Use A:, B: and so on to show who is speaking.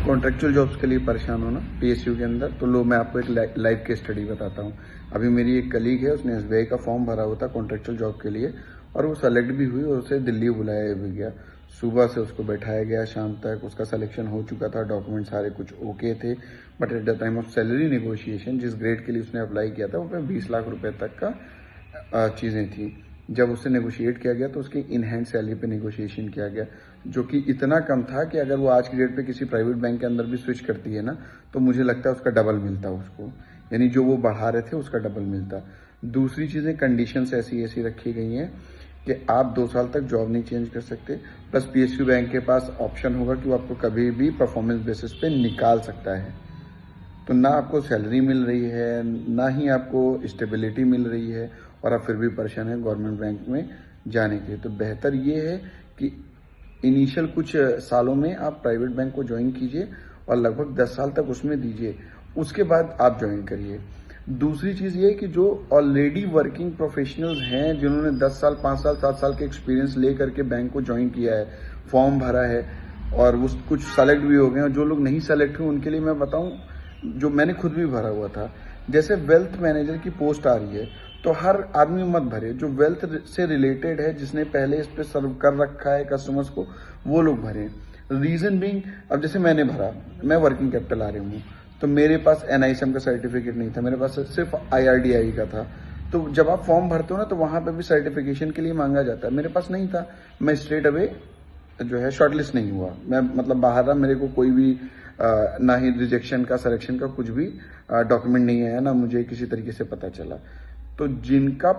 A: Contractual jobs के लिए परेशान हो ना पीएसयू के अंदर, तो लो मैं आपको एक लाइव केस स्टडी बताता हूँ। अभी मेरी एक कलीग है, उसने एसबीआई का फॉर्म भरा हुआ था कॉन्ट्रेक्चुअल जॉब के लिए और वो सेलेक्ट भी हुई और उसे दिल्ली बुलाया भी गया। सुबह से उसको बैठाया गया, शाम तक उसका सिलेक्शन हो चुका था, डॉक्यूमेंट सारे कुछ ओके थे। But at the time of salary negotiation, जिस ग्रेड के लिए उसने अप्लाई किया था, वो 20 लाख रुपए तक का चीज़ें थी। जब उससे नेगोशिएट किया गया तो उसकी इन हैंड सैलरी पे नेगोशिएशन किया गया, जो कि इतना कम था कि अगर वो आज की डेट पे किसी प्राइवेट बैंक के अंदर भी स्विच करती है ना, तो मुझे लगता है उसका डबल मिलता उसको, यानी जो वो बढ़ा रहे थे उसका डबल मिलता। दूसरी चीज़ें, कंडीशंस ऐसी ऐसी रखी गई हैं कि आप 2 साल तक जॉब नहीं चेंज कर सकते, प्लस पीएसयू बैंक के पास ऑप्शन होगा कि वो आपको कभी भी परफॉर्मेंस बेसिस पे निकाल सकता है। तो ना आपको सैलरी मिल रही है, ना ही आपको स्टेबिलिटी मिल रही है, और आप फिर भी परेशान हैं गवर्नमेंट बैंक में जाने के। तो बेहतर ये है कि इनिशियल कुछ सालों में आप प्राइवेट बैंक को ज्वाइन कीजिए और लगभग 10 साल तक उसमें दीजिए, उसके बाद आप ज्वाइन करिए। दूसरी चीज़ ये है कि जो ऑलरेडी वर्किंग प्रोफेशनल्स हैं, जिन्होंने 10 साल, 5 साल, 7 साल के एक्सपीरियंस ले करके बैंक को ज्वाइन किया है, फॉर्म भरा है और वो कुछ सेलेक्ट भी हो गए, और जो लोग नहीं सेलेक्ट हुए उनके लिए मैं बताऊं, जो मैंने खुद भी भरा हुआ था, जैसे वेल्थ मैनेजर की पोस्ट आ रही है, तो हर आदमी मत भरे। जो वेल्थ से रिलेटेड है, जिसने पहले इस पे सर्व कर रखा है कस्टमर्स को, वो लोग भरें। रीजन बीइंग, अब जैसे मैंने भरा, मैं वर्किंग कैपिटल आ रही हूँ, तो मेरे पास एनआईएसएम का सर्टिफिकेट नहीं था, मेरे पास सिर्फ आईआरडीआई का था। तो जब आप फॉर्म भरते हो ना, तो वहां पे भी सर्टिफिकेशन के लिए मांगा जाता है, मेरे पास नहीं था, मैं स्ट्रेट अवे जो है शॉर्टलिस्ट नहीं हुआ, मैं मतलब बाहर रहा, मेरे को कोई भी ना ही रिजेक्शन का, सिलेक्शन का कुछ भी डॉक्यूमेंट नहीं आया, ना मुझे किसी तरीके से पता चला। तो जिनका